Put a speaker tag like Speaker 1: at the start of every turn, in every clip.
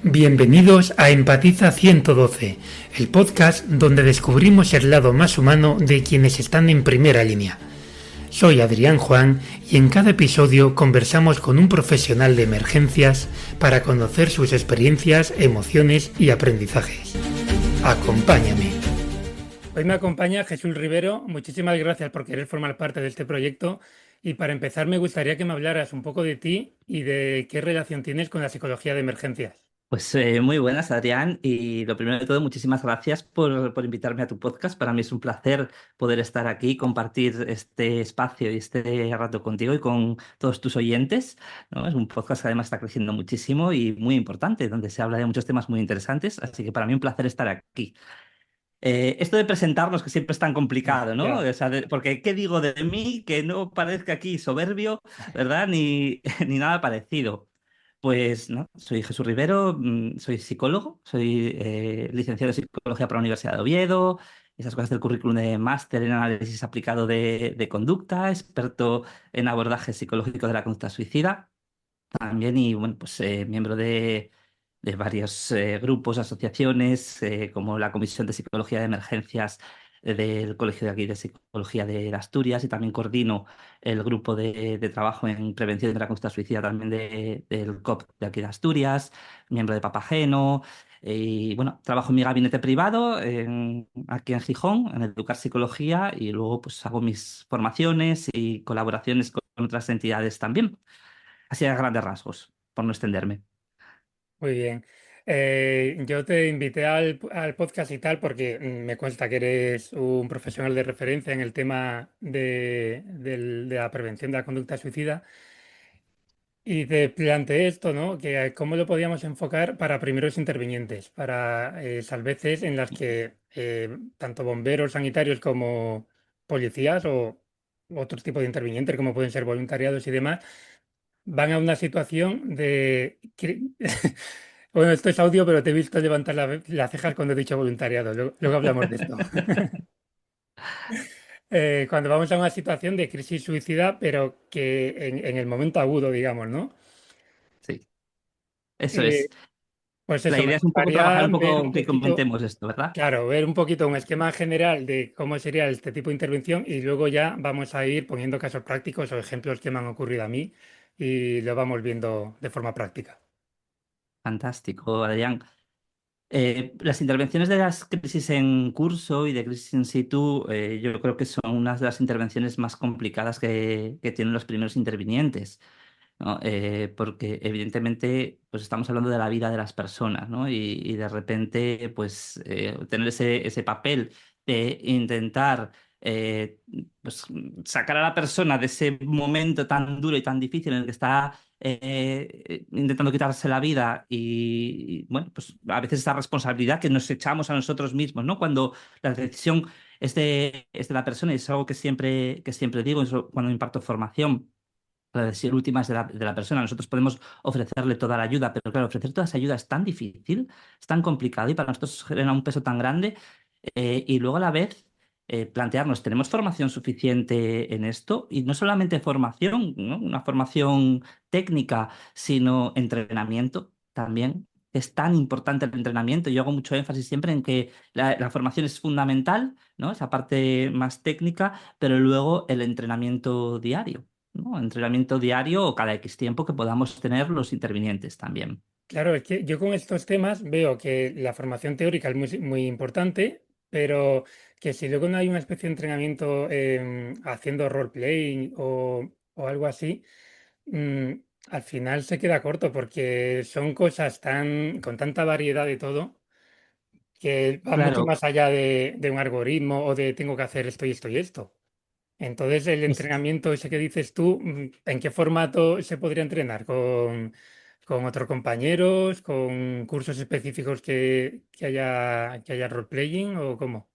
Speaker 1: Bienvenidos a Empatiza 112, el podcast donde descubrimos el lado más humano de quienes están en primera línea. Soy Adrián Juan y en cada episodio conversamos con un profesional de emergencias para conocer sus experiencias, emociones y aprendizajes. Acompáñame. Hoy me acompaña Jesús Rivero. Muchísimas gracias por querer formar parte de este proyecto. Y para empezar me gustaría que me hablaras un poco de ti y de qué relación tienes con la psicología de emergencias.
Speaker 2: Pues muy buenas, Adrián. Y lo primero de todo, muchísimas gracias por invitarme a tu podcast. Para mí es un placer poder estar aquí y compartir este espacio y este rato contigo y con todos tus oyentes, ¿no? Es un podcast que además está creciendo muchísimo y muy importante, donde se habla de muchos temas muy interesantes. Así que para mí un placer estar aquí. Esto de presentarnos, que siempre es tan complicado, ¿no?
Speaker 1: Ya.
Speaker 2: O sea, porque ¿qué digo de mí que no parezca aquí soberbio, ¿verdad? Ni, ni nada parecido. Pues no, soy Jesús Rivero, soy psicólogo, soy licenciado en psicología por la Universidad de Oviedo, esas cosas del currículum de máster en análisis aplicado de conducta, experto en abordaje psicológico de la conducta suicida también y bueno, pues miembro de varios grupos, asociaciones, como la Comisión de Psicología de Emergencias del Colegio de aquí de Psicología de Asturias y también coordino el grupo de trabajo en prevención de la conducta suicida también del COP de aquí de Asturias, miembro de Papageno. Y bueno, trabajo en mi gabinete privado aquí en Gijón, en Educar Psicología, y luego pues hago mis formaciones y colaboraciones con otras entidades también. Así a grandes rasgos, por no extenderme.
Speaker 1: Muy bien. Yo te invité al podcast y tal porque me consta que eres un profesional de referencia en el tema de la prevención de la conducta suicida y te planteé esto, ¿no? Que cómo lo podíamos enfocar para primeros intervinientes, para esas veces en las que tanto bomberos, sanitarios como policías o otros tipos de intervinientes, como pueden ser voluntariados y demás, van a una situación de... Bueno, esto es audio, pero te he visto levantar las cejas cuando he dicho voluntariado. Luego hablamos de esto. Cuando vamos a una situación de crisis suicida, pero que en el momento agudo, digamos, ¿no?
Speaker 2: Sí, eso
Speaker 1: Eh,
Speaker 2: es.
Speaker 1: pues
Speaker 2: La
Speaker 1: eso, me
Speaker 2: idea es un poco trabajar
Speaker 1: gustaría
Speaker 2: un
Speaker 1: ver un
Speaker 2: poco que
Speaker 1: poquito,
Speaker 2: comentemos esto, ¿verdad?
Speaker 1: claro, ver un poquito un esquema general de cómo sería este tipo de intervención y luego ya vamos a ir poniendo casos prácticos o ejemplos que me han ocurrido a mí y lo vamos viendo de forma práctica.
Speaker 2: Fantástico, Adrián. Las intervenciones de las crisis en curso y de crisis in situ, yo creo que son unas de las intervenciones más complicadas que tienen los primeros intervinientes, ¿no? Porque evidentemente pues estamos hablando de la vida de las personas, ¿no? Y de repente pues tener ese papel de intentar eh, pues, sacar a la persona de ese momento tan duro y tan difícil en el que está intentando quitarse la vida y, bueno, pues a veces esa responsabilidad que nos echamos a nosotros mismos, ¿no? Cuando la decisión es de la persona y es algo que siempre digo cuando imparto formación. La decisión última es de la persona. Nosotros podemos ofrecerle toda la ayuda, pero claro, ofrecer toda esa ayuda es tan difícil, es tan complicado y para nosotros genera un peso tan grande. Y luego a la vez plantearnos, ¿tenemos formación suficiente en esto? Y no solamente formación, ¿no? Una formación técnica, sino entrenamiento también. Es tan importante el entrenamiento. Yo hago mucho énfasis siempre en que la formación es fundamental, ¿no? Esa parte más técnica, pero luego el entrenamiento diario, ¿no? Entrenamiento diario o cada X tiempo que podamos tener los intervinientes también.
Speaker 1: Claro, es que yo con estos temas veo que la formación teórica es muy importante, pero que si luego no hay una especie de entrenamiento haciendo role-playing o algo así, mm, al final se queda corto porque son cosas con tanta variedad de todo que va mucho
Speaker 2: Claro,
Speaker 1: más allá de un algoritmo o de tengo que hacer esto y esto y esto. Entonces, el
Speaker 2: es
Speaker 1: entrenamiento ese que dices tú, ¿en qué formato se podría entrenar? ¿Con otros compañeros? ¿Con cursos específicos que haya role-playing o cómo?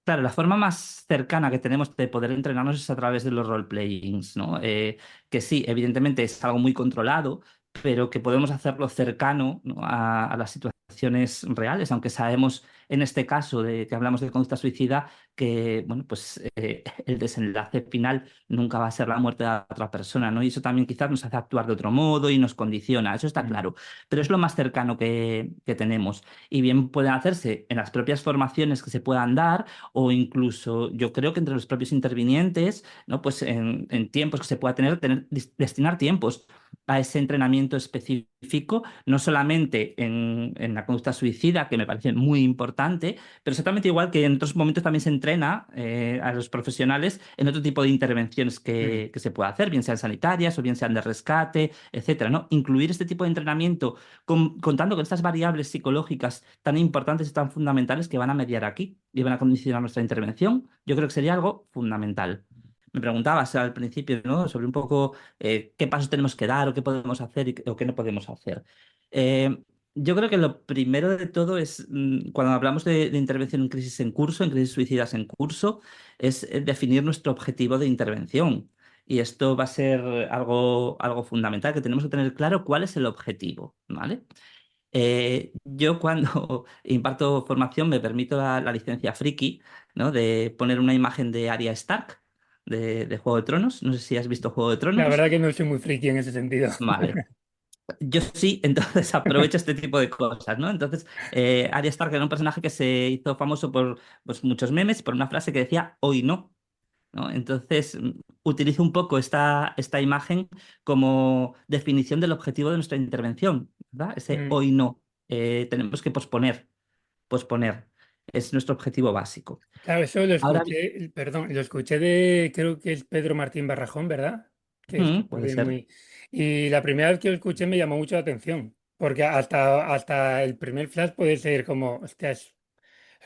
Speaker 2: Claro, la forma más cercana que tenemos de poder entrenarnos es a través de los role-playings, ¿no? Que sí, evidentemente es algo muy controlado, pero que podemos hacerlo cercano, ¿no? a las situaciones reales, aunque sabemos en este caso de que hablamos de conducta suicida, que bueno, pues el desenlace final nunca va a ser la muerte de la otra persona, ¿no? Y eso también quizás nos hace actuar de otro modo y nos condiciona, eso está
Speaker 1: Mm.
Speaker 2: claro, pero es lo más cercano que tenemos. Y bien pueden hacerse en las propias formaciones que se puedan dar o incluso yo creo que entre los propios intervinientes, ¿no? Pues en tiempos que se pueda destinar tiempos a ese entrenamiento específico, no solamente en la conducta suicida, que me parece muy importante, pero exactamente igual que en otros momentos también se entrena a los profesionales en otro tipo de intervenciones
Speaker 1: Mm.
Speaker 2: que se pueda hacer, bien sean sanitarias o bien sean de rescate, etcétera, ¿no? Incluir este tipo de entrenamiento contando con estas variables psicológicas tan importantes y tan fundamentales que van a mediar aquí y van a condicionar nuestra intervención, yo creo que sería algo fundamental. Me preguntabas al principio, ¿no? Sobre un poco qué pasos tenemos que dar o qué podemos hacer o qué no podemos hacer. Eh, yo creo que lo primero de todo es, cuando hablamos de intervención en crisis en curso, en crisis suicidas en curso, es definir nuestro objetivo de intervención. Y esto va a ser algo fundamental, que tenemos que tener claro cuál es el objetivo, ¿vale? Yo cuando imparto formación me permito la licencia friki, ¿no? De poner una imagen de Arya Stark de Juego de Tronos. No sé si has visto Juego de
Speaker 1: La
Speaker 2: Tronos.
Speaker 1: verdad que no soy muy friki en ese sentido.
Speaker 2: Vale. Yo sí, entonces aprovecho este tipo de cosas, ¿no? Entonces, Arya Stark era un personaje que se hizo famoso por pues, muchos memes, por una frase que decía hoy no, ¿no? Entonces, utilizo un poco esta imagen como definición del objetivo de nuestra intervención, ¿verdad? Ese
Speaker 1: Mm.
Speaker 2: hoy no. Tenemos que posponer. Es nuestro objetivo básico.
Speaker 1: Claro, eso lo
Speaker 2: Ahora bien,
Speaker 1: escuché, perdón, lo escuché de, creo que es Pedro Martín Barrajón, ¿verdad? Que es
Speaker 2: puede
Speaker 1: también
Speaker 2: ser.
Speaker 1: muy... Y la primera vez que lo escuché me llamó mucho la atención, porque hasta el primer flash puede ser como, hostia, es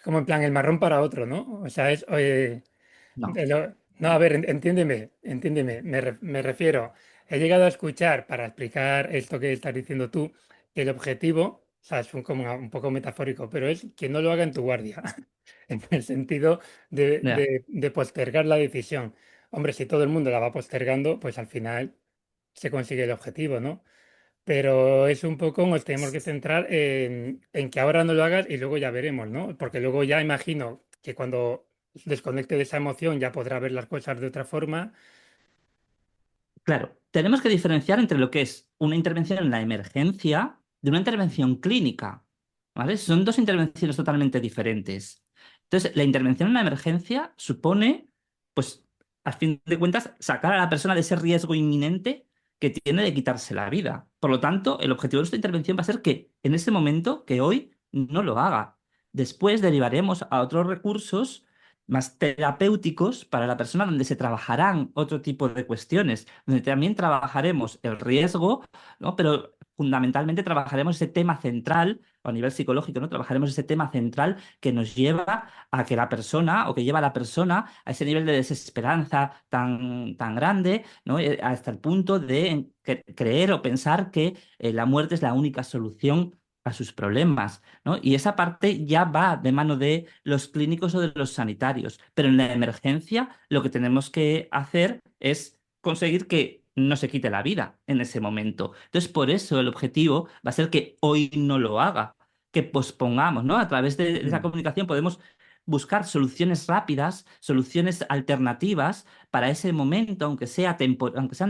Speaker 1: como en plan el marrón para otro, ¿no? O sea, es,
Speaker 2: No,
Speaker 1: no, a ver, entiéndeme, me refiero, he llegado a escuchar, para explicar esto que estás diciendo tú, que el objetivo, o sea, es como un poco metafórico, pero es que no lo haga en tu guardia, en el sentido
Speaker 2: ya.
Speaker 1: de postergar la decisión. Hombre, si todo el mundo la va postergando, pues al final se consigue el objetivo, ¿no? Pero es un poco, nos tenemos que centrar en que ahora no lo hagas y luego ya veremos, ¿no? Porque luego ya imagino que cuando desconecte de esa emoción ya podrá ver las cosas de otra forma.
Speaker 2: Claro, tenemos que diferenciar entre lo que es una intervención en la emergencia de una intervención clínica, ¿vale? Son dos intervenciones totalmente diferentes. Entonces, la intervención en la emergencia supone, pues, a fin de cuentas, sacar a la persona de ese riesgo inminente que tiene de quitarse la vida. Por lo tanto, el objetivo de nuestra intervención va a ser que en ese momento, que hoy, no lo haga. Después derivaremos a otros recursos más terapéuticos para la persona, donde se trabajarán otro tipo de cuestiones, donde también trabajaremos el riesgo, ¿no? Pero fundamentalmente trabajaremos ese tema central, o a nivel psicológico, ¿no? Trabajaremos ese tema central que nos lleva a que la persona, o que lleva a la persona a ese nivel de desesperanza tan grande, ¿no? Hasta el punto de creer o pensar que la muerte es la única solución a sus problemas, ¿no? Y esa parte ya va de mano de los clínicos o de los sanitarios. Pero en la emergencia lo que tenemos que hacer es conseguir que no se quite la vida en ese momento. Entonces, por eso el objetivo va a ser que hoy no lo haga, que pospongamos, ¿no? A través de esa
Speaker 1: Mm.
Speaker 2: comunicación podemos buscar soluciones rápidas, soluciones alternativas para ese momento, aunque sean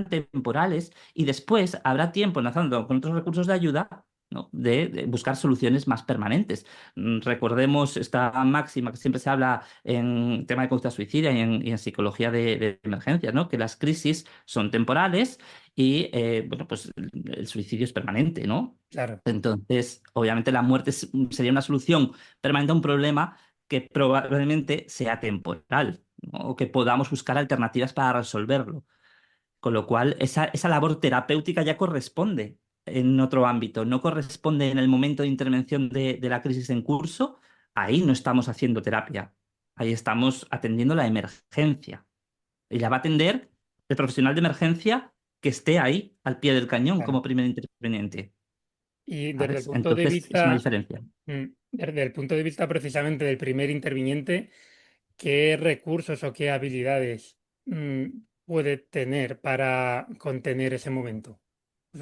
Speaker 2: temporales, y después habrá tiempo, enlazando con otros recursos de ayuda, ¿no? De buscar soluciones más permanentes. Recordemos esta máxima que siempre se habla en tema de conducta suicida y en psicología de emergencias, ¿no? Que las crisis son temporales y, bueno, pues el suicidio es permanente, ¿no?
Speaker 1: Claro.
Speaker 2: Entonces, obviamente la muerte sería una solución permanente a un problema que probablemente sea temporal, ¿no? O que podamos buscar alternativas para resolverlo. Con lo cual, esa labor terapéutica ya corresponde en otro ámbito, no corresponde en el momento de intervención de la crisis en curso. Ahí no estamos haciendo terapia, ahí estamos atendiendo la emergencia. Y la va a atender el profesional de emergencia que esté ahí, al pie del cañón,
Speaker 1: Claro.
Speaker 2: como primer interviniente.
Speaker 1: Y desde el
Speaker 2: ¿Sabes?
Speaker 1: punto de
Speaker 2: Entonces, es una
Speaker 1: vista,
Speaker 2: diferencia.
Speaker 1: desde el punto de vista precisamente del primer interviniente, ¿qué recursos o qué habilidades mm, puede tener para contener ese momento?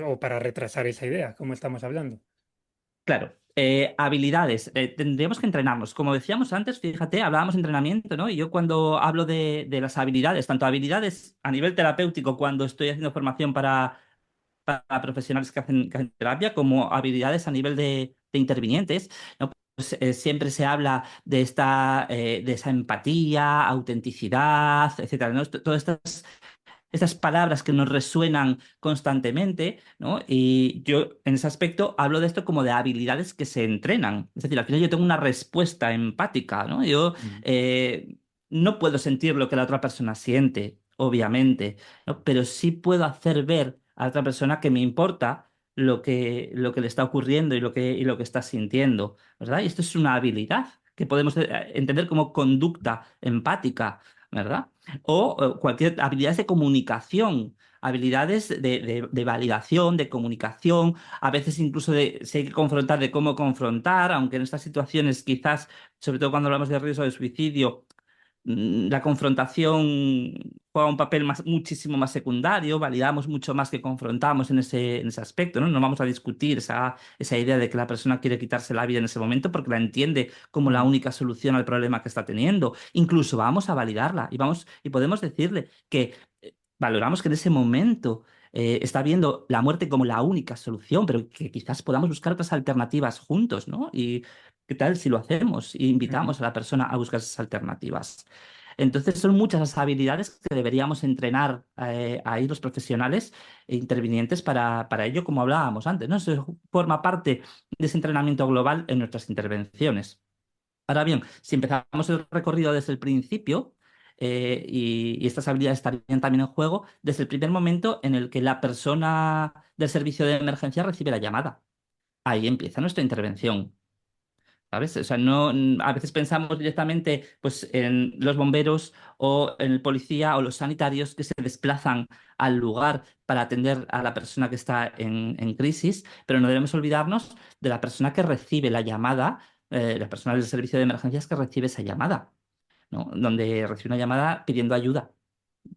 Speaker 1: O para retrasar esa idea, como estamos hablando.
Speaker 2: Claro, habilidades. Tendríamos que entrenarnos. Como decíamos antes, fíjate, hablábamos de entrenamiento, ¿no? Y yo cuando hablo de las habilidades, tanto habilidades a nivel terapéutico, cuando estoy haciendo formación para profesionales que hacen terapia, como habilidades a nivel de intervinientes, ¿no? Pues, siempre se habla de esa empatía, autenticidad, etcétera, ¿no? Todas estas palabras que nos resuenan constantemente, ¿no? Y yo en ese aspecto hablo de esto como de habilidades que se entrenan. Es decir, al final yo tengo una respuesta empática, ¿no? Yo
Speaker 1: Mm.
Speaker 2: eh, no puedo sentir lo que la otra persona siente, obviamente, ¿no? Pero sí puedo hacer ver a la otra persona que me importa lo que le está ocurriendo y lo que está sintiendo, ¿verdad? Y esto es una habilidad que podemos entender como conducta empática, ¿verdad? O cualquier habilidades de comunicación, habilidades de validación, de comunicación, a veces incluso si hay que confrontar, de cómo confrontar, aunque en estas situaciones quizás, sobre todo cuando hablamos de riesgo de suicidio, la confrontación juega un papel muchísimo más secundario, validamos mucho más que confrontamos en ese aspecto, ¿no? No vamos a discutir esa idea de que la persona quiere quitarse la vida en ese momento porque la entiende como la
Speaker 1: Mm.
Speaker 2: única solución al problema que está teniendo. Incluso vamos a validarla y podemos decirle que valoramos que en ese momento está viendo la muerte como la única solución, pero que quizás podamos buscar otras alternativas juntos, ¿no? Y qué tal si lo hacemos e
Speaker 1: Ujú.
Speaker 2: invitamos a la persona a buscar esas alternativas. Entonces son muchas las habilidades que deberíamos entrenar ahí los profesionales e intervinientes para ello, como hablábamos antes, ¿no? Eso forma parte de ese entrenamiento global en nuestras intervenciones. Ahora bien, si empezamos el recorrido desde el principio, y estas habilidades estarían también en juego desde el primer momento en el que la persona del servicio de emergencia recibe la llamada. Ahí empieza nuestra intervención. ¿Sabes? O sea, no, a veces pensamos directamente pues, en los bomberos o en el policía o los sanitarios que se desplazan al lugar para atender a la persona que está en crisis, pero no debemos olvidarnos de la persona que recibe la llamada, la persona del servicio de emergencias que recibe esa llamada, ¿no? Donde recibe una llamada pidiendo ayuda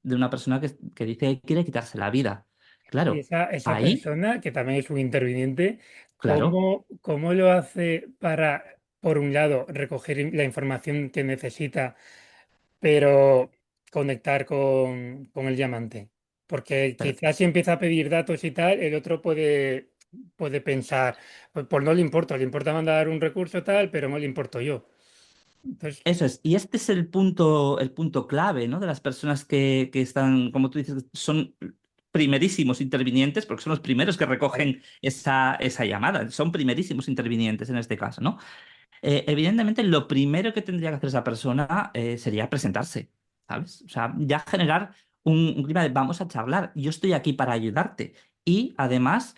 Speaker 2: de una persona que dice que quiere quitarse la vida.
Speaker 1: Y
Speaker 2: Claro,
Speaker 1: esa
Speaker 2: ahí,
Speaker 1: persona, que también es un interviniente,
Speaker 2: claro.
Speaker 1: ¿cómo lo hace para, por un lado, recoger la información que necesita, pero conectar con el llamante? Porque
Speaker 2: Pero
Speaker 1: quizás si empieza a pedir datos y tal, el otro puede pensar, pues no le importa, le importa mandar un recurso tal, pero no le importo yo. Entonces,
Speaker 2: eso es, y este es el punto clave, ¿no? De las personas que están, como tú dices, son primerísimos intervinientes, porque son los primeros que
Speaker 1: claro.
Speaker 2: recogen esa llamada, son primerísimos intervinientes en este caso, ¿no? Evidentemente, lo primero que tendría que hacer esa persona sería presentarse, ¿sabes? O sea, ya generar un clima de vamos a charlar, yo estoy aquí para ayudarte. Y además,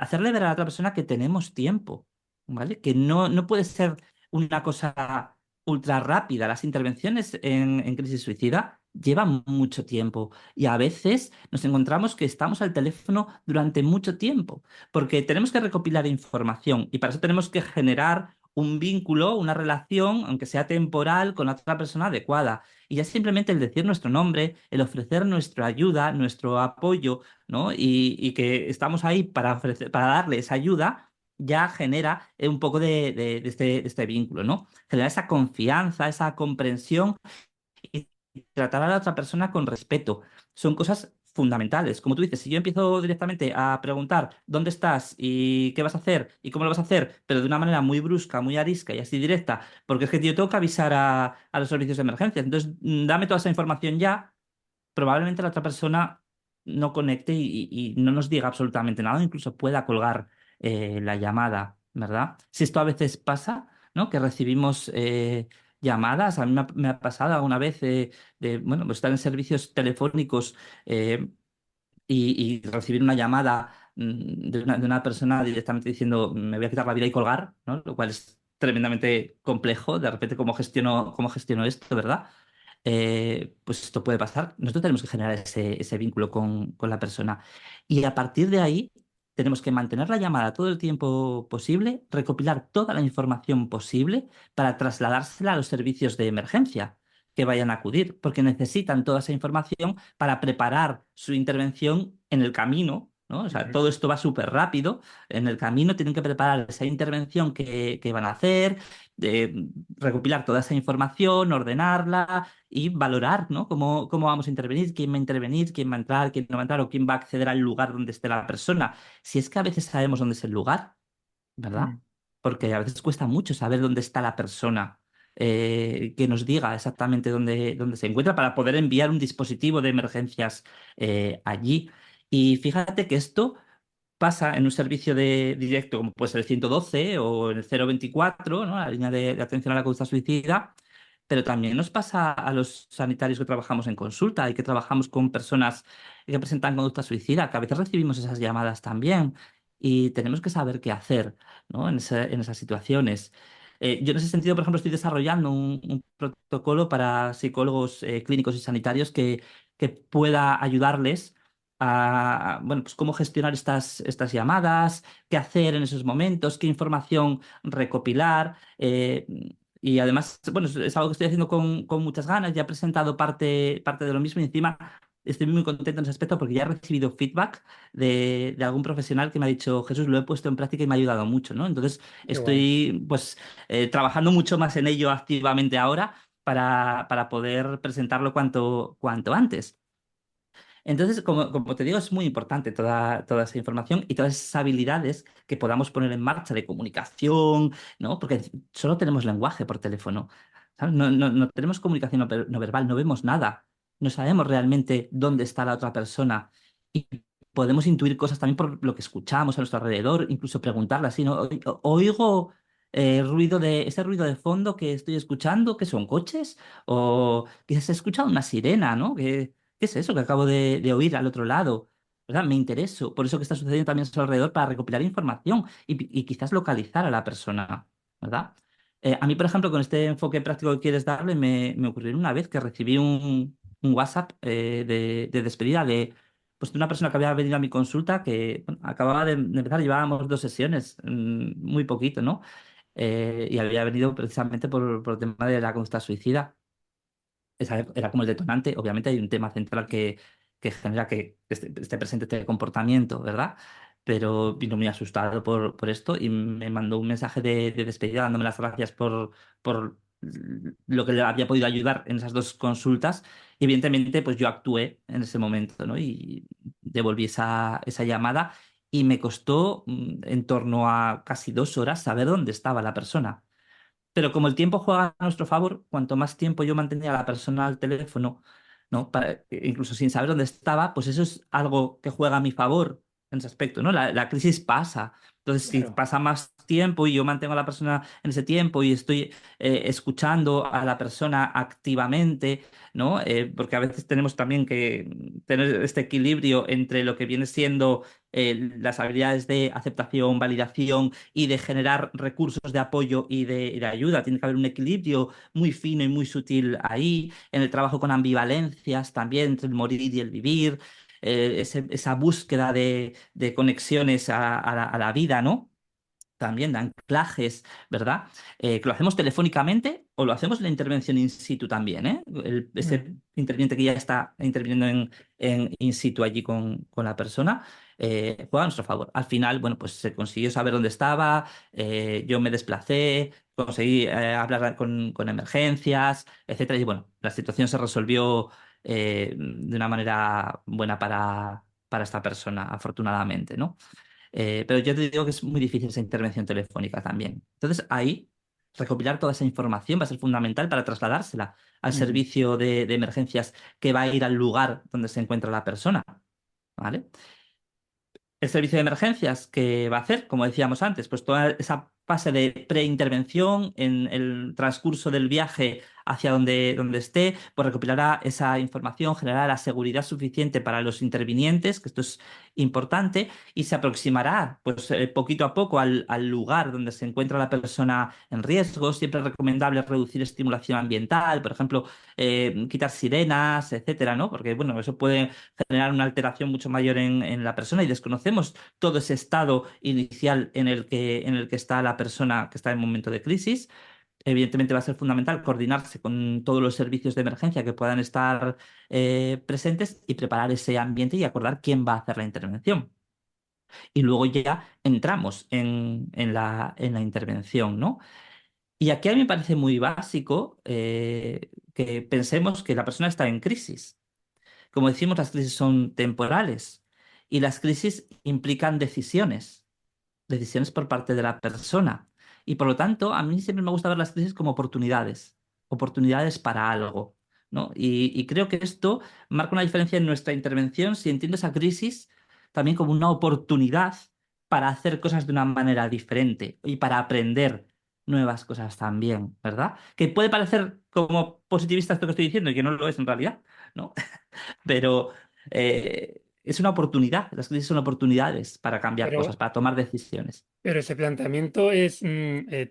Speaker 2: hacerle ver a la otra persona que tenemos tiempo, ¿vale? Que no puede ser una cosa ultra rápida. Las intervenciones en crisis suicida llevan mucho tiempo y a veces nos encontramos que estamos al teléfono durante mucho tiempo, porque tenemos que recopilar información y para eso tenemos que generar un vínculo, una relación, aunque sea temporal, con la otra persona adecuada. Y ya simplemente el decir nuestro nombre, el ofrecer nuestra ayuda, nuestro apoyo, ¿no? Y que estamos ahí para darle esa ayuda, ya genera un poco de este vínculo, ¿no? Genera esa confianza, esa comprensión y tratar a la otra persona con respeto. Son cosas fundamentales. Como tú dices, si yo empiezo directamente a preguntar dónde estás y qué vas a hacer y cómo lo vas a hacer, pero de una manera muy brusca, muy arisca y así directa, porque es que yo tengo que avisar a los servicios de emergencia. Entonces, dame toda esa información ya, probablemente la otra persona no conecte y no nos diga absolutamente nada, incluso pueda colgar la llamada, ¿verdad? Si esto a veces pasa, ¿no? Que recibimos llamadas, a mí me ha pasado alguna vez bueno, pues estar en servicios telefónicos eh, y recibir una llamada de una persona directamente diciendo me voy a quitar la vida y colgar, ¿no? Lo cual es tremendamente complejo. De repente, ¿cómo gestiono esto, verdad? Pues esto puede pasar. Nosotros tenemos que generar ese vínculo con la persona. Y a partir de ahí, tenemos que mantener la llamada todo el tiempo posible, recopilar toda la información posible para trasladársela a los servicios de emergencia que vayan a acudir, porque necesitan toda esa información para preparar su intervención en el camino, ¿no? O sea,
Speaker 1: Ujú.
Speaker 2: todo esto va súper rápido. En el camino tienen que preparar esa intervención que van a hacer, recopilar toda esa información, ordenarla y valorar, ¿no? Cómo vamos a intervenir, quién va a intervenir, quién va a entrar, quién no va a entrar o quién va a acceder al lugar donde esté la persona. Si es que a veces sabemos dónde es el lugar, ¿verdad?
Speaker 1: Mm.
Speaker 2: Porque a veces cuesta mucho saber dónde está la persona, que nos diga exactamente dónde se encuentra para poder enviar un dispositivo de emergencias allí. Y fíjate que esto pasa en un servicio de directo como puede ser el 112 o el 024, ¿no? La línea de atención a la conducta suicida, pero también nos pasa a los sanitarios que trabajamos en consulta y que trabajamos con personas que presentan conducta suicida, que a veces recibimos esas llamadas también y tenemos que saber qué hacer, ¿no? En esas situaciones. Yo en ese sentido, por ejemplo, estoy desarrollando un protocolo para psicólogos clínicos y sanitarios que pueda ayudarles a, bueno, pues cómo gestionar estas llamadas, qué hacer en esos momentos, qué información recopilar. Y además, bueno, es algo que estoy haciendo con muchas ganas. Ya he presentado parte de lo mismo y encima estoy muy contento en ese aspecto porque ya he recibido feedback de algún profesional que me ha dicho, Jesús, lo he puesto en práctica y me ha ayudado mucho, ¿no? Entonces
Speaker 1: Qué guay.
Speaker 2: estoy pues trabajando mucho más en ello activamente ahora para poder presentarlo cuanto antes. Entonces, como te digo, es muy importante toda esa información y todas esas habilidades que podamos poner en marcha de comunicación, ¿no? Porque solo tenemos lenguaje por teléfono, ¿sabes? No tenemos comunicación no verbal, no vemos nada, no sabemos realmente dónde está la otra persona y podemos intuir cosas también por lo que escuchamos a nuestro alrededor, incluso preguntarle así, ¿no? Oigo ese ruido de fondo que estoy escuchando, ¿qué son coches? O que se ha escuchado una sirena, ¿no? ¿Qué es eso que acabo de oír al otro lado? ¿Verdad? Me intereso por eso que está sucediendo también a su alrededor para recopilar información y quizás localizar a la persona, ¿verdad? A mí, por ejemplo, con este enfoque práctico que quieres darle, me ocurrió una vez que recibí un WhatsApp de despedida pues, de una persona que había venido a mi consulta que bueno, acababa de empezar, llevábamos 2 sesiones, muy poquito, ¿no? Y había venido precisamente por el tema de la conducta suicida. Esa era como el detonante. Obviamente hay un tema central que genera que esté presente este comportamiento, ¿verdad? Pero vino muy asustado por esto y me mandó un mensaje de despedida dándome las gracias por lo que le había podido ayudar en esas 2 consultas. Y evidentemente, pues yo actué en ese momento, ¿no? Y devolví esa llamada y me costó en torno a casi 2 horas saber dónde estaba la persona. Pero como el tiempo juega a nuestro favor, cuanto más tiempo yo mantenía a la persona al teléfono, ¿no? Incluso sin saber dónde estaba, pues eso es algo que juega a mi favor en ese aspecto, ¿no? La crisis pasa. Entonces, si
Speaker 1: Claro.
Speaker 2: pasa más tiempo y yo mantengo a la persona en ese tiempo y estoy escuchando a la persona activamente, ¿no? Porque a veces tenemos también que tener este equilibrio entre lo que viene siendo las habilidades de aceptación, validación y de generar recursos de apoyo y de ayuda. Tiene que haber un equilibrio muy fino y muy sutil ahí, en el trabajo con ambivalencias también entre el morir y el vivir, esa búsqueda de conexiones a la vida, ¿no? También de anclajes, ¿verdad? Que lo hacemos telefónicamente o lo hacemos en la intervención in situ también, ¿eh? Ese
Speaker 1: Mm.
Speaker 2: interviniente que ya está interviniendo en in situ allí con la persona, juega a nuestro favor. Al final, bueno, pues se consiguió saber dónde estaba, yo me desplacé, conseguí hablar con emergencias, etcétera. Y bueno, la situación se resolvió de una manera buena para esta persona, afortunadamente, ¿no? Pero yo te digo que es muy difícil esa intervención telefónica también. Entonces, ahí, recopilar toda esa información va a ser fundamental para trasladársela al
Speaker 1: Ujú.
Speaker 2: servicio de emergencias que va a ir al lugar donde se encuentra la persona, ¿vale? El servicio de emergencias, ¿qué va a hacer? Como decíamos antes, pues toda esa fase de preintervención en el transcurso del viaje hacia donde esté, pues recopilará esa información, generará la seguridad suficiente para los intervinientes, que esto es importante, y se aproximará pues poquito a poco al lugar donde se encuentra la persona en riesgo. Siempre es recomendable reducir estimulación ambiental, por ejemplo, quitar sirenas, etcétera, ¿no? Porque, bueno, eso puede generar una alteración mucho mayor en la persona y desconocemos todo ese estado inicial en el que está la persona que está en momento de crisis. Evidentemente va a ser fundamental coordinarse con todos los servicios de emergencia que puedan estar presentes y preparar ese ambiente y acordar quién va a hacer la intervención. Y luego ya entramos en la intervención, ¿no? Y aquí a mí me parece muy básico que pensemos que la persona está en crisis. Como decimos, las crisis son temporales y las crisis implican decisiones por parte de la persona. Y por lo tanto, a mí siempre me gusta ver las crisis como oportunidades para algo, ¿no? Y creo que esto marca una diferencia en nuestra intervención si entiendo esa crisis también como una oportunidad para hacer cosas de una manera diferente y para aprender nuevas cosas también, ¿verdad? Que puede parecer como positivista esto que estoy diciendo y que no lo es en realidad, ¿no? Pero es una oportunidad, las crisis son oportunidades para cambiar cosas,
Speaker 1: Pero,
Speaker 2: para tomar decisiones.
Speaker 1: pero ese planteamiento es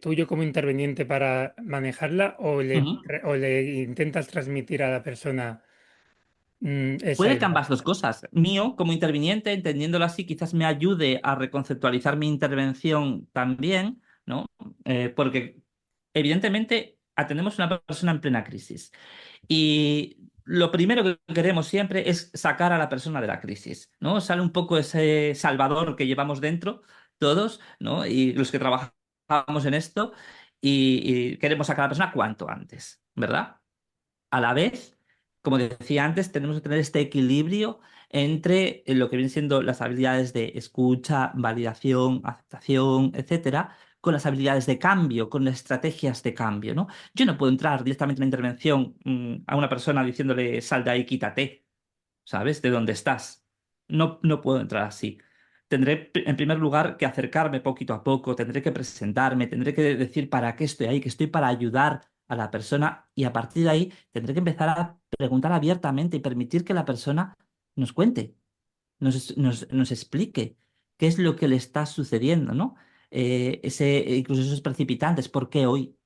Speaker 1: tuyo como interveniente para manejarla
Speaker 2: Ujú.
Speaker 1: o le intentas transmitir a la persona esa
Speaker 2: Puede que
Speaker 1: idea.
Speaker 2: ambas dos cosas. Mío, como interviniente, entendiéndolo así, quizás me ayude a reconceptualizar mi intervención también, ¿no? Porque evidentemente atendemos a una persona en plena crisis. Y lo primero que queremos siempre es sacar a la persona de la crisis, ¿no? Sale un poco ese salvador que llevamos dentro, todos, ¿no? Y los que trabajamos en esto, y queremos sacar a la persona cuanto antes, ¿verdad? A la vez, como decía antes, tenemos que tener este equilibrio entre lo que vienen siendo las habilidades de escucha, validación, aceptación, etcétera, con las habilidades de cambio, con las estrategias de cambio, ¿no? Yo no puedo entrar directamente en una intervención a una persona diciéndole sal de ahí, quítate, ¿sabes? ¿De dónde estás? No, no puedo entrar así. Tendré, en primer lugar, que acercarme poquito a poco, tendré que presentarme, tendré que decir para qué estoy ahí, que estoy para ayudar a la persona y a partir de ahí tendré que empezar a preguntar abiertamente y permitir que la persona nos cuente, nos explique qué es lo que le está sucediendo, ¿no? Incluso esos precipitantes, ¿por qué hoy?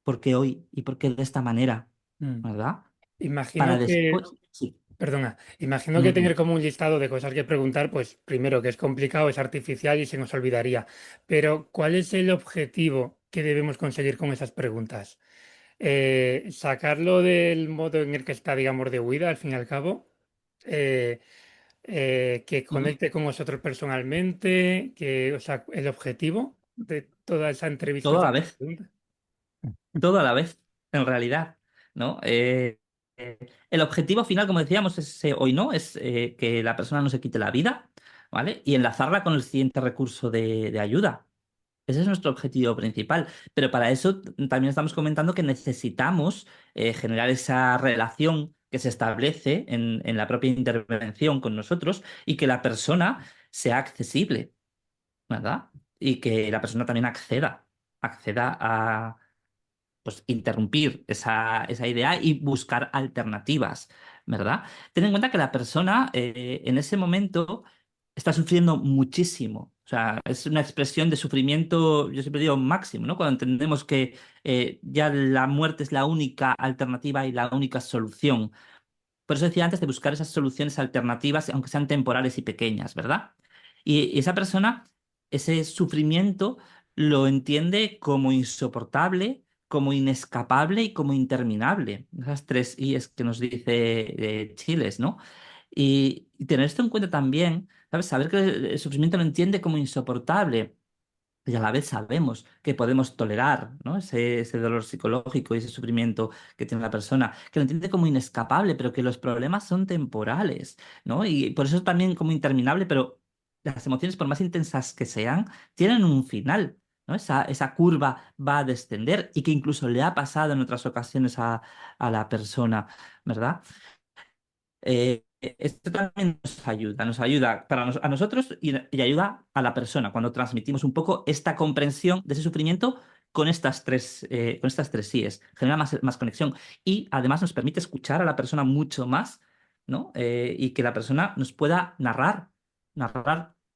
Speaker 2: ¿Por qué hoy? ¿Y por qué de esta manera?
Speaker 1: Mm.
Speaker 2: ¿Verdad? Para
Speaker 1: Imagino que,
Speaker 2: después... Sí.
Speaker 1: perdona, imagino que
Speaker 2: Mm.
Speaker 1: tener como un listado de cosas que preguntar, pues primero que es complicado, es artificial y se nos olvidaría. Pero, ¿cuál es el objetivo que debemos conseguir con esas preguntas? Sacarlo del modo en el que está, digamos, de huida, al fin y al cabo. Eh, que
Speaker 2: Mm.
Speaker 1: conecte con vosotros personalmente, o sea, el objetivo de toda esa entrevista.
Speaker 2: Todo a la vez.
Speaker 1: Preguntas.
Speaker 2: Todo a la vez, en realidad, ¿no? Eh, el objetivo final, como decíamos, es hoy no, es que la persona no se quite la vida, ¿vale? Y enlazarla con el siguiente recurso de ayuda. Ese es nuestro objetivo principal. Pero para eso también estamos comentando que necesitamos generar esa relación que se establece en la propia intervención con nosotros y que la persona sea accesible, ¿verdad? Y que la persona también acceda a pues, interrumpir esa idea y buscar alternativas, ¿verdad? Ten en cuenta que la persona en ese momento está sufriendo muchísimo. O sea, es una expresión de sufrimiento, yo siempre digo máximo, ¿no? Cuando entendemos que ya la muerte es la única alternativa y la única solución. Por eso decía antes de buscar esas soluciones alternativas, aunque sean temporales y pequeñas, ¿verdad? Y esa persona, ese sufrimiento, lo entiende como insoportable, como inescapable y como interminable. Esas tres I's que nos dice Chiles, ¿no? Y tener esto en cuenta también, ¿sabes? Saber que el sufrimiento lo entiende como insoportable y a la vez sabemos que podemos tolerar, ¿no? Ese dolor psicológico y ese sufrimiento que tiene la persona, que lo entiende como inescapable, pero que los problemas son temporales, ¿no? Y por eso es también como interminable, pero las emociones, por más intensas que sean, tienen un final, ¿no? Esa curva va a descender y que incluso le ha pasado en otras ocasiones a la persona, ¿verdad? Esto también nos ayuda a nosotros y ayuda a la persona cuando transmitimos un poco esta comprensión de ese sufrimiento con estas tres síes. Genera más conexión y además nos permite escuchar a la persona mucho más, ¿no? Y que la persona nos pueda narrar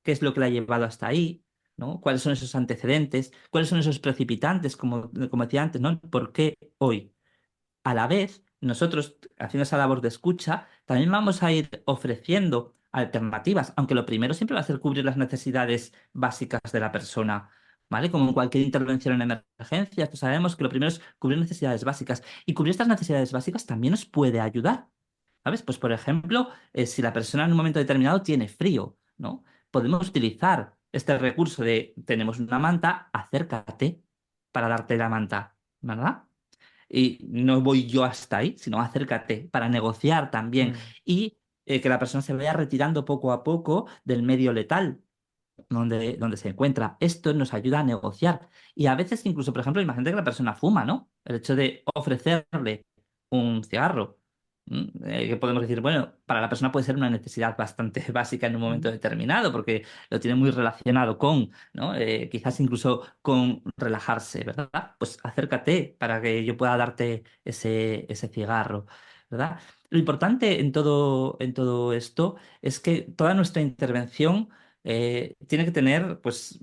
Speaker 2: qué es lo que la ha llevado hasta ahí, ¿no? Cuáles son esos antecedentes, cuáles son esos precipitantes, como decía antes, ¿no? ¿Por qué hoy? A la vez, nosotros, haciendo esa labor de escucha, también vamos a ir ofreciendo alternativas, aunque lo primero siempre va a ser cubrir las necesidades básicas de la persona, ¿vale? Como en cualquier intervención en emergencias, pues sabemos que lo primero es cubrir necesidades básicas. Y cubrir estas necesidades básicas también nos puede ayudar, ¿sabes? Pues, por ejemplo, si la persona en un momento determinado tiene frío, ¿no? podemos utilizar este recurso de tenemos una manta, acércate para darte la manta, ¿verdad? Y no voy yo hasta ahí, sino acércate para negociar también
Speaker 1: Mm,
Speaker 2: y que la persona se vaya retirando poco a poco del medio letal donde se encuentra. Esto nos ayuda a negociar. Y a veces incluso, por ejemplo, imagínate que la persona fuma, ¿no? El hecho de ofrecerle un cigarro. Que podemos decir, bueno, para la persona puede ser una necesidad bastante básica en un momento
Speaker 1: mm,
Speaker 2: determinado, porque lo tiene muy relacionado con, ¿no? Quizás incluso con relajarse, ¿verdad? Pues acércate para que yo pueda darte ese cigarro, ¿verdad? Lo importante en todo esto es que toda nuestra intervención tiene que tener, pues,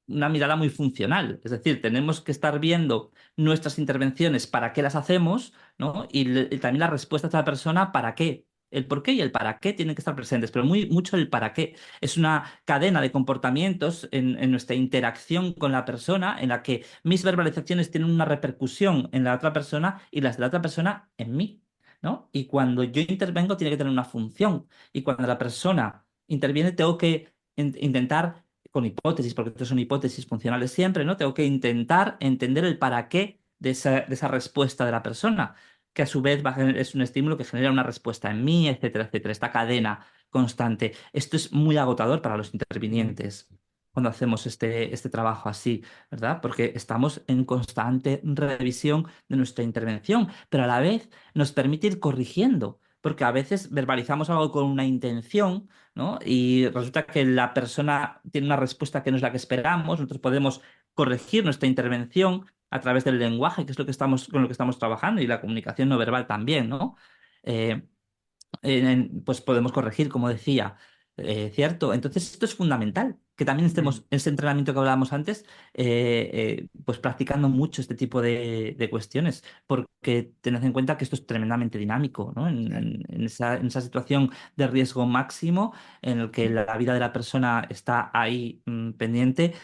Speaker 2: una mirada muy funcional. Es decir, tenemos que estar viendo nuestras intervenciones, para qué las hacemos, ¿no? Y también las respuestas de la persona, para qué. El por qué y el para qué tienen que estar presentes, pero muy mucho el para qué. Es una cadena de comportamientos en nuestra interacción con la persona en la que mis verbalizaciones tienen una repercusión en la otra persona y las de la otra persona en mí, ¿no? Y cuando yo intervengo tiene que tener una función. Y cuando la persona interviene, tengo que intentar, con hipótesis, porque estas son hipótesis funcionales siempre, ¿no? Tengo que intentar entender el para qué de esa respuesta de la persona, que a su vez es un estímulo que genera una respuesta en mí, etcétera, etcétera. Esta cadena constante. Esto es muy agotador para los
Speaker 1: mm.
Speaker 2: intervinientes cuando hacemos este trabajo así, ¿verdad? Porque estamos en constante revisión de nuestra intervención, pero a la vez nos permite ir corrigiendo, porque a veces verbalizamos algo con una intención, ¿no? Y resulta que la persona tiene una respuesta que no es la que esperamos. Nosotros podemos corregir nuestra intervención a través del lenguaje, que es lo que estamos, con lo que estamos trabajando, y la comunicación no verbal también, ¿no? Eh, pues podemos corregir, como decía, ¿cierto? Entonces esto es fundamental, que también
Speaker 1: Mm.
Speaker 2: estemos, ese entrenamiento que hablábamos antes, pues practicando mucho este tipo de cuestiones, porque tened en cuenta que esto es tremendamente dinámico, ¿no?
Speaker 1: Claro.
Speaker 2: En esa situación de riesgo máximo, en el que la vida de la persona está ahí pendiente,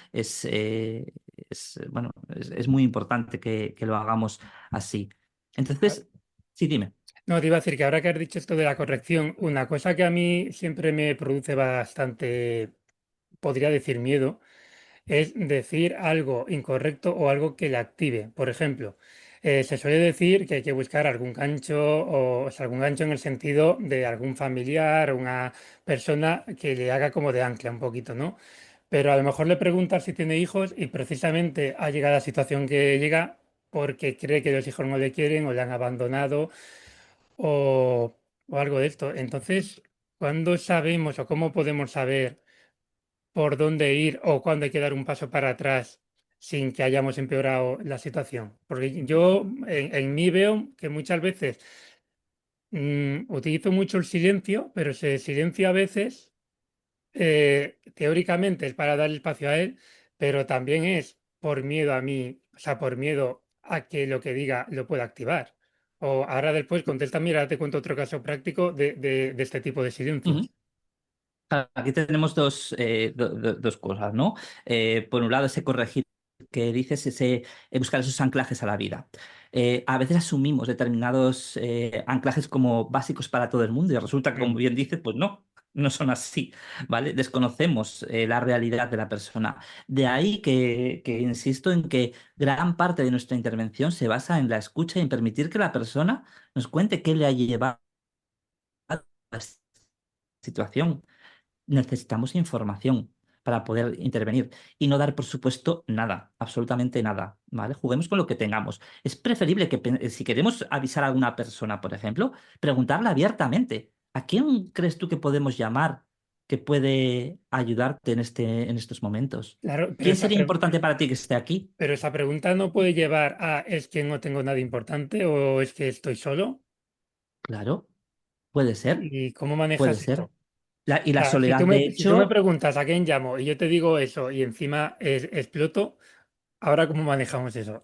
Speaker 2: bueno, es muy importante que lo hagamos así.
Speaker 1: Ah,
Speaker 2: Entonces, sí, dime.
Speaker 1: no, te iba a decir que ahora que has dicho esto de la corrección, una cosa que a mí siempre me produce bastante, podría decir miedo, es decir algo incorrecto o algo que le active. Por ejemplo, se suele decir que hay que buscar algún gancho o sea, algún gancho en el sentido de algún familiar o una persona que le haga como de ancla un poquito, ¿no? Pero a lo mejor le preguntas si tiene hijos y precisamente ha llegado a la situación que llega porque cree que los hijos no le quieren o le han abandonado o, o algo de esto. Entonces, ¿cuándo sabemos o cómo podemos saber por dónde ir o cuándo hay que dar un paso para atrás sin que hayamos empeorado la situación? Porque yo en mí veo que muchas veces utilizo mucho el silencio, pero ese silencio a veces teóricamente es para dar espacio a él, pero también es por miedo a mí, o sea, por miedo a que lo que diga lo pueda activar. O ahora después contesta, mira, ahora te cuento otro caso práctico de este tipo de silencios.
Speaker 2: Claro, aquí tenemos dos cosas, ¿no? Por un lado, ese corregir que dices, ese buscar esos anclajes a la vida. A veces asumimos determinados anclajes como básicos para todo el mundo y resulta que, como
Speaker 1: Mm.
Speaker 2: bien dices, pues no, no son así, ¿vale? Desconocemos la realidad de la persona. De ahí que insisto en que gran parte de nuestra intervención se basa en la escucha y en permitir que la persona nos cuente qué le ha llevado a esta situación. Necesitamos información para poder intervenir y no dar, por supuesto, nada, absolutamente nada, ¿vale? Juguemos con lo que tengamos. Es preferible que, si queremos avisar a alguna persona, por ejemplo, preguntarle abiertamente, ¿a quién crees tú que podemos llamar que puede ayudarte en estos momentos?
Speaker 1: Claro,
Speaker 2: ¿Quién sería importante para ti que esté aquí?
Speaker 1: pero esa pregunta no puede llevar a ¿es que no tengo nada importante o es que estoy solo?
Speaker 2: Claro, puede ser,
Speaker 1: ¿Y cómo
Speaker 2: puede
Speaker 1: manejas
Speaker 2: ser.
Speaker 1: eso?
Speaker 2: Y
Speaker 1: O
Speaker 2: la
Speaker 1: sea,
Speaker 2: soledad, de
Speaker 1: si tú me
Speaker 2: hecho,
Speaker 1: preguntas a quién llamo y yo te digo eso y encima exploto, ¿ahora cómo manejamos eso?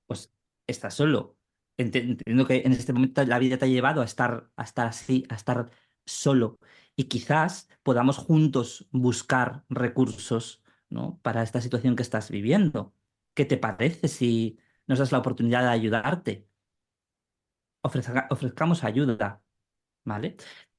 Speaker 2: pues estás solo. Entiendo que en este momento la vida te ha llevado a estar así, a estar solo. Y quizás podamos juntos buscar recursos, ¿no? Para esta situación que estás viviendo. ¿Qué te parece si nos das la oportunidad de ayudarte? Ofrezcamos ayuda, ¿vale?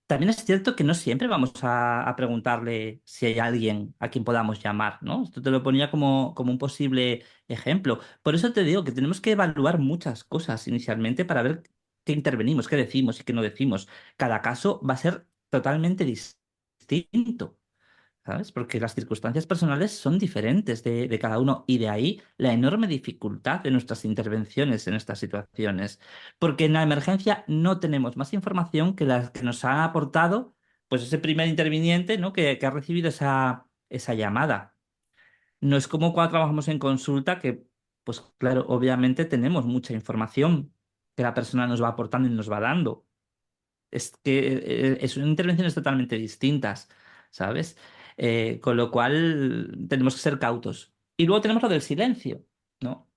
Speaker 2: También es cierto que no siempre vamos a preguntarle si hay alguien a quien podamos llamar, ¿no? Esto te lo ponía como un posible ejemplo. Por eso te digo que tenemos que evaluar muchas cosas inicialmente para ver qué intervenimos, qué decimos y qué no decimos. Cada caso va a ser totalmente distinto. ¿Sabes? Porque las circunstancias personales son diferentes de cada uno y de ahí la enorme dificultad de nuestras intervenciones en estas situaciones. Porque en la emergencia no tenemos más información que la que nos ha aportado pues ese primer interviniente, ¿no? que ha recibido esa llamada. No es como cuando trabajamos en consulta que, pues claro, obviamente tenemos mucha información que la persona nos va aportando y nos va dando. Es que son intervenciones totalmente distintas, ¿sabes? Con lo cual tenemos que ser cautos. Y luego tenemos lo del silencio, ¿no?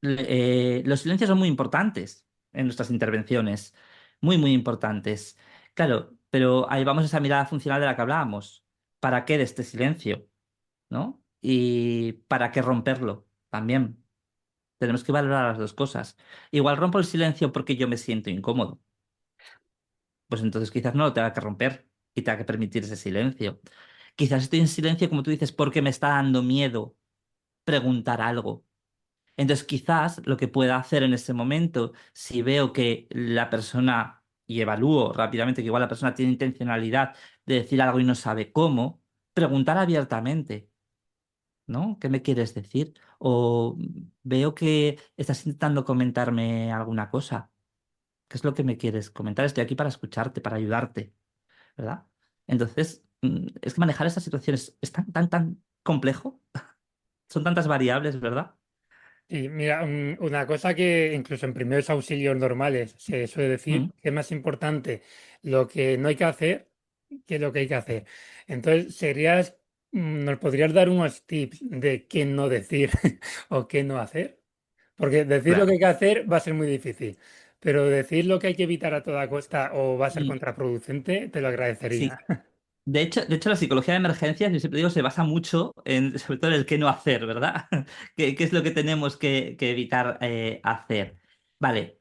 Speaker 2: Los silencios son muy importantes en nuestras intervenciones, muy, muy importantes. Claro, pero ahí vamos a esa mirada funcional de la que hablábamos. ¿Para qué de este silencio? ¿No? Y ¿para qué romperlo? También tenemos que valorar las dos cosas. Igual rompo el silencio porque yo me siento incómodo, pues entonces quizás no lo tenga que romper y tenga que permitir ese silencio. Quizás estoy en silencio, como tú dices, porque me está dando miedo preguntar algo. Entonces quizás lo que pueda hacer en ese momento, si veo que la persona, y evalúo rápidamente que igual la persona tiene intencionalidad de decir algo y no sabe cómo, preguntar abiertamente, ¿no? ¿Qué me quieres decir? O veo que estás intentando comentarme alguna cosa. ¿Qué es lo que me quieres comentar? Estoy aquí para escucharte, para ayudarte. ¿Verdad? Entonces, es que manejar estas situaciones es tan complejo, son tantas variables, ¿verdad?
Speaker 1: Y mira, una cosa que incluso en primeros auxilios normales se suele
Speaker 2: Mm,
Speaker 1: decir que es más importante lo que no hay que hacer que lo que hay que hacer. Entonces, ¿nos podrías dar unos tips de qué no decir o qué no hacer? Porque decir lo que hay
Speaker 2: claro.
Speaker 1: que hacer va a ser muy difícil, pero decir lo que hay que evitar a toda costa o va a ser
Speaker 2: Mm,
Speaker 1: contraproducente, te lo agradecería.
Speaker 2: sí. De hecho, la psicología de emergencias, yo siempre digo, se basa mucho en, sobre todo en el qué no hacer, ¿verdad? ¿Qué es lo que tenemos que evitar hacer? Vale,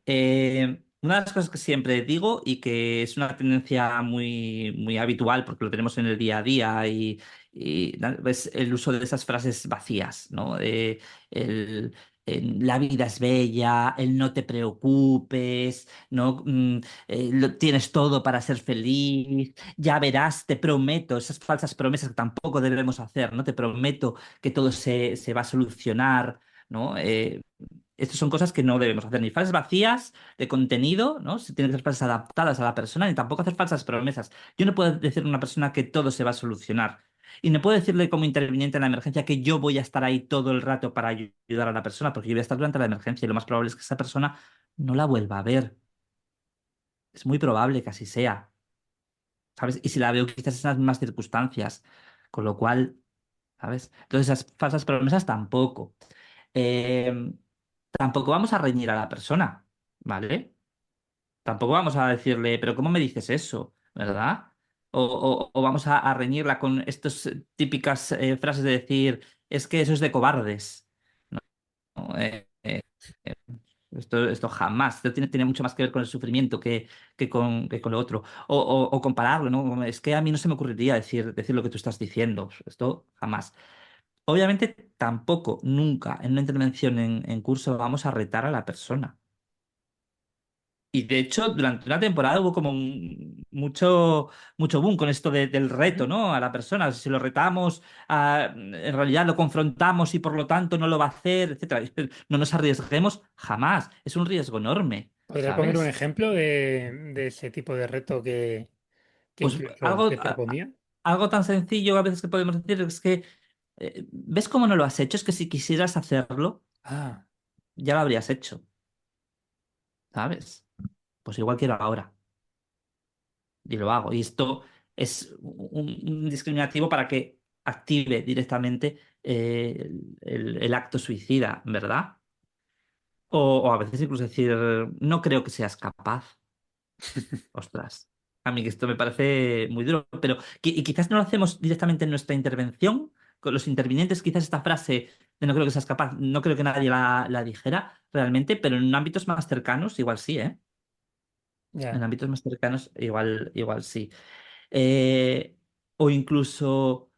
Speaker 2: una de las cosas que siempre digo y que es una tendencia muy, muy habitual porque lo tenemos en el día a día y es el uso de esas frases vacías, ¿no? El, la vida es bella, el no te preocupes, ¿no? Tienes todo para ser feliz, ya verás, te prometo, esas falsas promesas que tampoco debemos hacer, ¿no? Te prometo que todo se va a solucionar, ¿no? Estas son cosas que no debemos hacer, ni frases vacías de contenido, ¿no? Si tienen que ser frases adaptadas a la persona, ni tampoco hacer falsas promesas. Yo no puedo decirle a una persona que todo se va a solucionar. Y no puedo decirle como interviniente en la emergencia que yo voy a estar ahí todo el rato para ayudar a la persona, porque yo voy a estar durante la emergencia y lo más probable es que esa persona no la vuelva a ver. Es muy probable que así sea. ¿Sabes? Y si la veo quizás en las mismas circunstancias, con lo cual, ¿sabes? Entonces esas falsas promesas tampoco. Eh, Tampoco vamos a reñir a la persona, ¿vale? Tampoco vamos a decirle, pero ¿cómo me dices eso? ¿Verdad? O vamos a reñirla con estas típicas frases de decir, es que eso es de cobardes. ¿No? Esto jamás, esto tiene mucho más que ver con el sufrimiento que con lo otro. O compararlo, ¿no? Como, es que a mí no se me ocurriría decir lo que tú estás diciendo. Esto jamás. Obviamente, tampoco, nunca, en una intervención en curso vamos a retar a la persona. Y de hecho, durante una temporada hubo como mucho boom con esto del reto, ¿no? A la persona. Si lo retamos, en realidad lo confrontamos y por lo tanto no lo va a hacer, etcétera. No nos arriesguemos jamás. Es un riesgo enorme,
Speaker 1: ¿Podrías poner un
Speaker 2: ¿sabes?
Speaker 1: ejemplo de ese tipo de reto que
Speaker 2: Pues
Speaker 1: incluso se proponía?
Speaker 2: algo tan sencillo a veces que podemos decir es que, ¿ves cómo no lo has hecho? Es que si quisieras hacerlo,
Speaker 1: Ah,
Speaker 2: ya lo habrías hecho, ¿sabes? Pues igual quiero ahora. Y lo hago. Y esto es un discriminativo para que active directamente el acto suicida, ¿verdad? O a veces incluso decir, no creo que seas capaz. Ostras. A mí que esto me parece muy duro, pero y quizás no lo hacemos directamente en nuestra intervención, con los intervinientes, quizás esta frase de no creo que seas capaz, no creo que nadie la dijera realmente, pero en ámbitos más cercanos igual sí, ¿eh? En
Speaker 1: Ya.
Speaker 2: ámbitos más cercanos, igual sí. Eh, o incluso,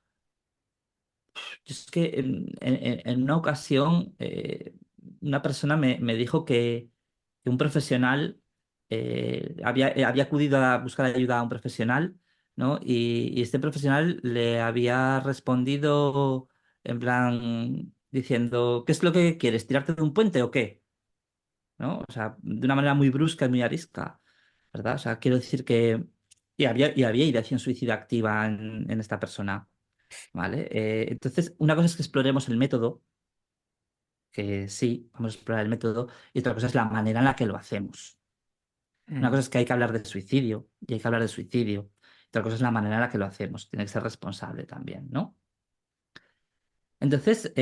Speaker 2: yo es que en una ocasión una persona me dijo que un profesional había acudido a buscar ayuda a un profesional, ¿no? Y este profesional le había respondido en plan diciendo, ¿qué es lo que quieres? ¿Tirarte de un puente o qué? ¿No? O sea, de una manera muy brusca y muy arisca, ¿verdad? O sea, quiero decir que y había ideación suicida activa en esta persona, ¿vale? Entonces, una cosa es que exploremos el método, que sí, vamos a explorar el método, y otra cosa es la manera en la que lo hacemos. Una
Speaker 1: Mm.
Speaker 2: cosa es que hay que hablar de suicidio, y hay que hablar de suicidio. Otra cosa es la manera en la que lo hacemos. Tiene que ser responsable también, ¿no? Entonces,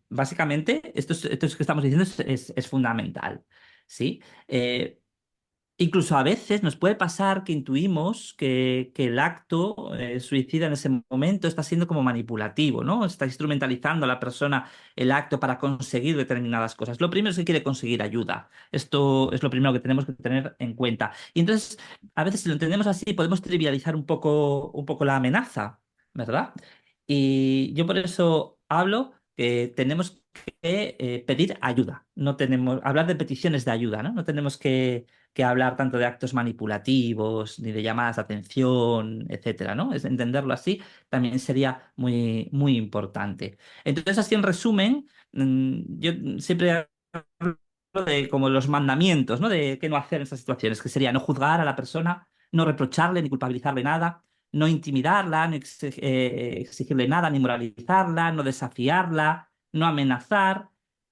Speaker 2: básicamente, esto que estamos diciendo es fundamental, ¿sí? Incluso a veces nos puede pasar que intuimos que el acto suicida en ese momento está siendo como manipulativo, ¿no? Está instrumentalizando a la persona el acto para conseguir determinadas cosas. Lo primero es que quiere conseguir ayuda. Esto es lo primero que tenemos que tener en cuenta. Y entonces, a veces si lo entendemos así, podemos trivializar un poco la amenaza, ¿verdad? Y yo por eso hablo que tenemos que pedir ayuda. No tenemos, hablar de peticiones de ayuda, ¿no? No tenemos que hablar tanto de actos manipulativos ni de llamadas de atención, etcétera, ¿no? Es entenderlo así también sería muy, muy importante. Entonces, así en resumen, yo siempre hablo de como los mandamientos, ¿no? De qué no hacer en estas situaciones, que sería no juzgar a la persona, no reprocharle ni culpabilizarle nada, no intimidarla, no exigirle nada, ni moralizarla, no desafiarla, no amenazar,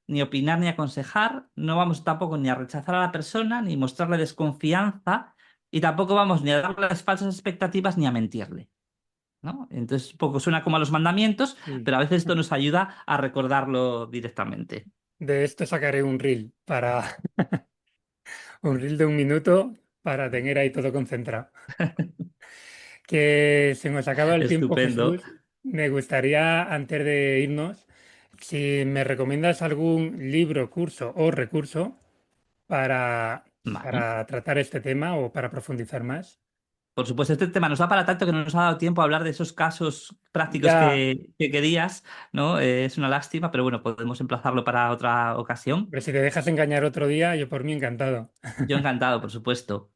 Speaker 2: ni opinar ni aconsejar, no vamos tampoco ni a rechazar a la persona, ni mostrarle desconfianza, y tampoco vamos ni a darle las falsas expectativas ni a mentirle, ¿no? Entonces, un poco suena como a los mandamientos,
Speaker 1: Sí.
Speaker 2: pero a veces esto nos ayuda a recordarlo directamente.
Speaker 1: De esto sacaré un reel para un reel de 1 minuto para tener ahí todo concentrado. Que se nos acaba el tiempo,
Speaker 2: Estupendo.
Speaker 1: Jesús. Me gustaría, antes de irnos, si me recomiendas algún libro, curso o recurso para,
Speaker 2: Vale.
Speaker 1: para tratar este tema o para profundizar más.
Speaker 2: Por supuesto, este tema nos da para tanto que no nos ha dado tiempo a hablar de esos casos prácticos
Speaker 1: Ya,
Speaker 2: que querías, ¿no? Es una lástima, pero bueno, podemos emplazarlo para otra ocasión.
Speaker 1: pero si te dejas engañar otro día, yo por mí encantado.
Speaker 2: Yo encantado, por supuesto.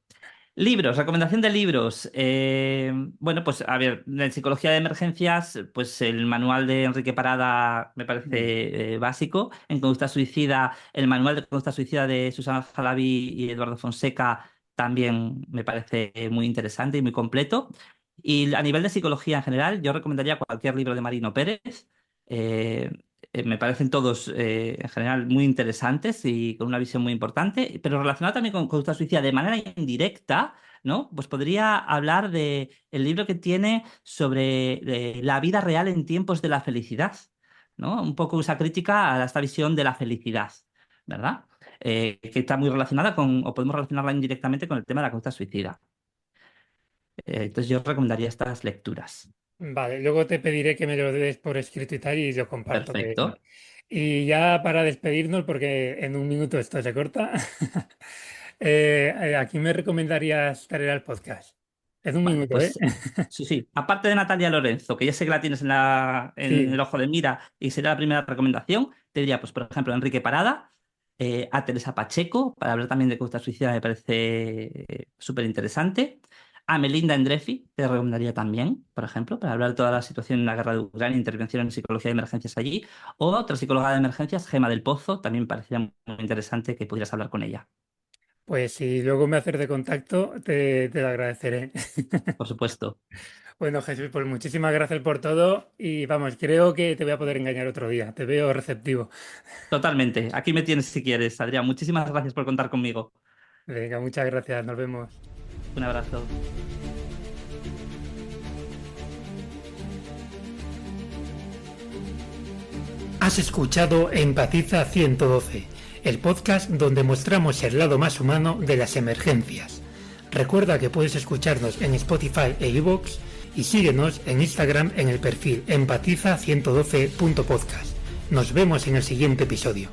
Speaker 2: Libros, recomendación de libros. Bueno, pues a ver, en psicología de emergencias, pues el manual de Enrique Parada me
Speaker 1: Mm.
Speaker 2: parece básico. En conducta suicida, el manual de conducta suicida de Susana Falabi y Eduardo Fonseca también me parece muy interesante y muy completo. Y a nivel de psicología en general, yo recomendaría cualquier libro de Marino Pérez. Eh, Me parecen todos en general muy interesantes y con una visión muy importante, pero relacionado también con conducta suicida de manera indirecta, ¿no? Pues podría hablar de el libro que tiene sobre la vida real en tiempos de la felicidad, ¿no? Un poco esa crítica a esta visión de la felicidad, ¿verdad? Que está muy relacionada con, o podemos relacionarla indirectamente con el tema de la conducta suicida. Entonces yo recomendaría estas lecturas.
Speaker 1: Vale, luego te pediré que me lo des por escrito y tal y yo comparto.
Speaker 2: Perfecto.
Speaker 1: Y ya para despedirnos, porque en 1 minuto esto se corta, ¿a quién me recomendarías traer al podcast? En un
Speaker 2: Vale,
Speaker 1: minuto, ¿eh?
Speaker 2: pues sí, sí. Aparte de Natalia Lorenzo, que ya sé que la tienes en el
Speaker 1: Sí,
Speaker 2: ojo de mira y sería la primera recomendación, te diría, pues por ejemplo, Enrique Parada, a Teresa Pacheco, para hablar también de conducta suicida me parece súper interesante. A Melinda Endrefi, te recomendaría también, por ejemplo, para hablar de toda la situación en la guerra de Ucrania, intervención en psicología de emergencias allí. O otra psicóloga de emergencias, Gema del Pozo, también me parecería muy interesante que pudieras hablar con ella,
Speaker 1: pues si luego me haces de contacto, te lo agradeceré.
Speaker 2: por supuesto.
Speaker 1: Bueno, Jesús, pues muchísimas gracias por todo y vamos, creo que te voy a poder engañar otro día. Te veo receptivo.
Speaker 2: Totalmente. Aquí me tienes si quieres, Adrián. Muchísimas gracias por contar conmigo.
Speaker 1: Venga, muchas gracias, nos vemos.
Speaker 2: Un abrazo.
Speaker 1: Has escuchado Empatiza 112, el podcast donde mostramos el lado más humano de las emergencias. Recuerda que puedes escucharnos en Spotify e iVoox y síguenos en Instagram en el perfil empatiza112.podcast. Nos vemos en el siguiente episodio.